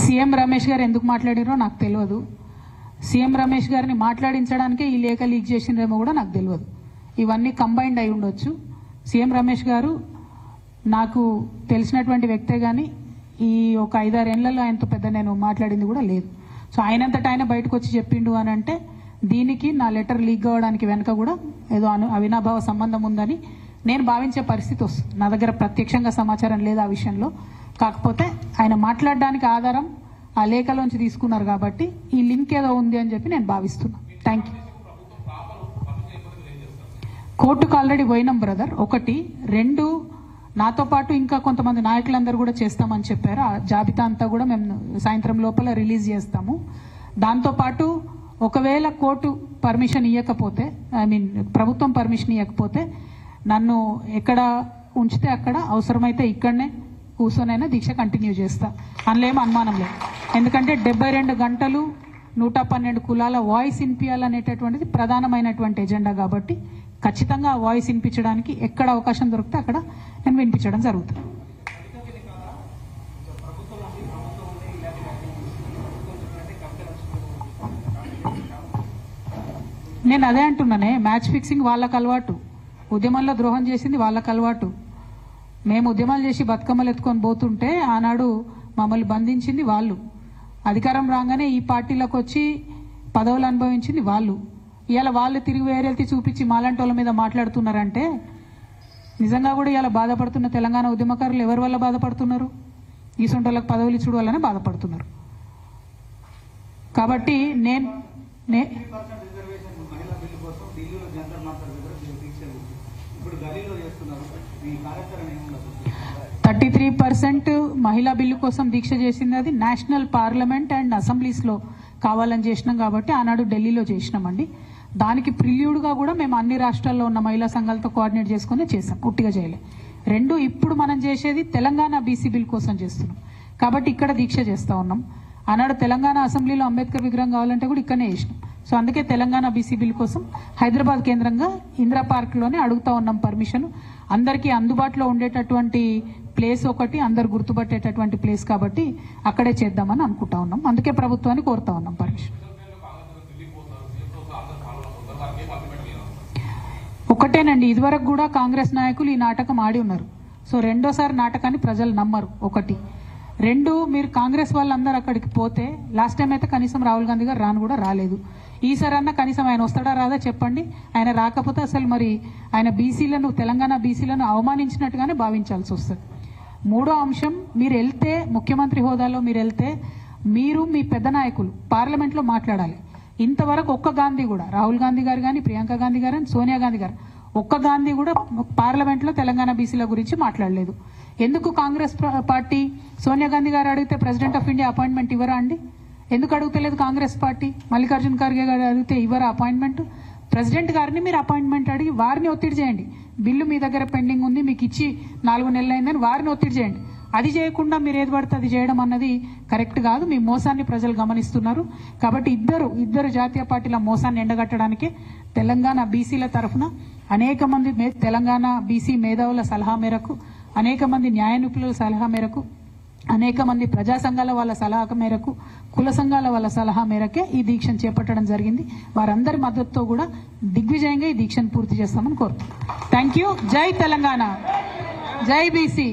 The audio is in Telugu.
సీఎం రమేష్ గారు ఎందుకు మాట్లాడారో నాకు తెలియదు. సీఎం రమేష్ గారిని మాట్లాడించడానికే ఈ లేఖ లీక్ చేసినరేమో కూడా నాకు తెలియదు. ఇవన్నీ కంబైన్డ్ అయి ఉండొచ్చు. సీఎం రమేష్ గారు నాకు తెలిసినటువంటి వ్యక్తే కానీ ఈ ఒక 5-6 ఏళ్లలో ఆయనతో పెద్ద నేను మాట్లాడింది కూడా లేదు. సో ఆయనంతటా ఆయన బయటకు వచ్చి చెప్పిండు అని అంటే దీనికి నా లెటర్ లీక్ కావడానికి వెనక కూడా ఏదో అవినాభావ సంబంధం ఉందని నేను భావించే పరిస్థితి వస్తుంది. నా దగ్గర ప్రత్యక్షంగా సమాచారం లేదు ఆ విషయంలో. కాకపోతే ఆయన మాట్లాడడానికి ఆధారం ఆ లేఖలోంచి తీసుకున్నారు కాబట్టి ఈ లింక్ ఏదో ఉంది అని చెప్పి నేను భావిస్తున్నాను. Thank you. కోర్టుకు ఆల్రెడీ పోయినాం బ్రదర్. 1, 2 నాతో పాటు ఇంకా కొంతమంది నాయకులందరూ కూడా చేస్తామని చెప్పారు. ఆ జాబితా అంతా కూడా మేము సాయంత్రం లోపల రిలీజ్ చేస్తాము. దాంతోపాటు ఒకవేళ కోర్టు పర్మిషన్ ఇవ్వకపోతే ప్రభుత్వం పర్మిషన్ ఇవ్వకపోతే నన్ను ఎక్కడ ఉంచితే అక్కడ అవసరమైతే ఇక్కడనే కూర్చొనైనా దీక్ష కంటిన్యూ చేస్తా. అందులో ఏం అనుమానం లేదు. ఎందుకంటే 72 గంటలు 112 కులాల వాయిస్ వినిపించాలనేటటువంటిది ప్రధానమైనటువంటి ఎజెండా కాబట్టి ఖచ్చితంగా ఆ వాయిస్ వినిపించడానికి ఎక్కడ అవకాశం దొరికితే అక్కడ నేను వినిపించడం జరుగుతుంది. నేను అదే అంటున్నానే, మ్యాచ్ ఫిక్సింగ్ వాళ్ళకు అలవాటు, ఉద్యమంలో ద్రోహం చేసింది వాళ్ళకు అలవాటు. మేము ఉద్యమాలు చేసి బతుకమ్మలు ఎత్తుకొని పోతుంటే ఆనాడు మమ్మల్ని బంధించింది వాళ్ళు. అధికారం రాగానే ఈ పార్టీలకు వచ్చి పదవులు అనుభవించింది వాళ్ళు. ఇవాళ వాళ్ళు తిరిగి వేరేల్తి చూపించి మాలాంటి వాళ్ళ మీద మాట్లాడుతున్నారంటే నిజంగా కూడా ఇవాళ బాధపడుతున్న తెలంగాణ ఉద్యమకారులు ఎవరి వల్ల బాధపడుతున్నారు? ఈ సొంటలకు పదవులు ఇచ్చుడు వల్లనే బాధపడుతున్నారు. కాబట్టి నేను 33% మహిళా బిల్లు కోసం దీక్ష చేసింది అది నేషనల్ పార్లమెంట్ అండ్ అసెంబ్లీస్లో కావాలని చేసినాం కాబట్టి ఆనాడు ఢిల్లీలో చేసినామండి. దానికి ప్రిల్యూడ్గా కూడా మేము అన్ని రాష్ట్రాల్లో ఉన్న మహిళా సంఘాలతో కోఆర్డినేట్ చేసుకుని చేసాం, ఉట్టిగా చేయలే. 2 ఇప్పుడు మనం చేసేది తెలంగాణ బీసీ బిల్ కోసం చేస్తున్నాం కాబట్టి ఇక్కడ దీక్ష చేస్తూ ఉన్నాం. ఆనాడు తెలంగాణ అసెంబ్లీలో అంబేద్కర్ విగ్రహం కావాలంటే కూడా ఇక్కడనే చేసినాం. సో అందుకే తెలంగాణ బీసీ బిల్ కోసం హైదరాబాద్ కేంద్రంగా ఇందిరా పార్క్లోనే అడుగుతా ఉన్నాం పర్మిషన్. అందరికీ అందుబాటులో ఉండేటటువంటి ప్లేస్ ఒకటి, అందరు గుర్తుపట్టేటటువంటి ప్లేస్ కాబట్టి అక్కడే చేద్దామని అనుకుంటా ఉన్నాం. అందుకే ప్రభుత్వాన్ని కోరుతా ఉన్నాం పర్మిషన్. ఒకటేనండి, ఇదివరకు కూడా కాంగ్రెస్ నాయకులు ఈ నాటకం ఆడి ఉన్నారు. సో రెండోసారి నాటకాన్ని ప్రజలు నమ్మరు. 1, 2 మీరు కాంగ్రెస్ వాళ్ళందరూ అక్కడికి పోతే లాస్ట్ టైం అయితే కనీసం రాహుల్ గాంధీ గారు రాను కూడా రాలేదు. ఈసారి అన్న కనీసం ఆయన వస్తాడా రాదా చెప్పండి. ఆయన రాకపోతే అసలు మరి ఆయన బీసీలను, తెలంగాణ బీసీలను అవమానించినట్టుగానే భావించాల్సి వస్తుంది. 3వ అంశం, మీరు వెళ్తే ముఖ్యమంత్రి హోదాలో మీరు వెళ్తే మీరు మీ పెద్ద నాయకులు పార్లమెంట్లో మాట్లాడాలి. ఇంతవరకు ఒక్క గాంధీ కూడా, రాహుల్ గాంధీ గారు కానీ, ప్రియాంక గాంధీ గారు, సోనియా గాంధీ గారు, ఒక్క గాంధీ కూడా పార్లమెంట్లో తెలంగాణ బీసీల గురించి మాట్లాడలేదు. ఎందుకు కాంగ్రెస్ పార్టీ సోనియా గాంధీ గారు అడిగితే ప్రెసిడెంట్ ఆఫ్ ఇండియా అపాయింట్మెంట్ ఇవ్వరా అండి? ఎందుకు అడుగుతలేదు కాంగ్రెస్ పార్టీ? మల్లికార్జున ఖర్గే గారు అడిగితే ఇవ్వరా అపాయింట్మెంట్? ప్రెసిడెంట్ గారిని మీరు అపాయింట్మెంట్ అడిగి వారిని ఒత్తిడి చేయండి. బిల్లు మీ దగ్గర పెండింగ్ ఉంది, మీకు ఇచ్చి 4 నెలలు అయిందని వారిని ఒత్తిడి చేయండి. అది చేయకుండా మీరు ఏది పడితే అది చేయడం అన్నది కరెక్ట్ కాదు. మీ మోసాన్ని ప్రజలు గమనిస్తున్నారు. కాబట్టి ఇద్దరు జాతీయ పార్టీల మోసాన్ని ఎండగట్టడానికే తెలంగాణ బీసీల తరఫున అనేక మంది తెలంగాణ బీసీ మేధావుల సలహా మేరకు, అనేక మంది న్యాయ నిపుణుల సలహా మేరకు, అనేక మంది ప్రజా సంఘాల వాళ్ళ సలహా మేరకు, కుల సంఘాల వాళ్ళ సలహా మేరకే ఈ దీక్షను చేపట్టడం జరిగింది. వారందరి మద్దతుతో కూడా దిగ్విజయంగా ఈ దీక్షను పూర్తి చేస్తామని కోరుతున్నాం. Thank you. జై తెలంగాణ, జై బీసీ.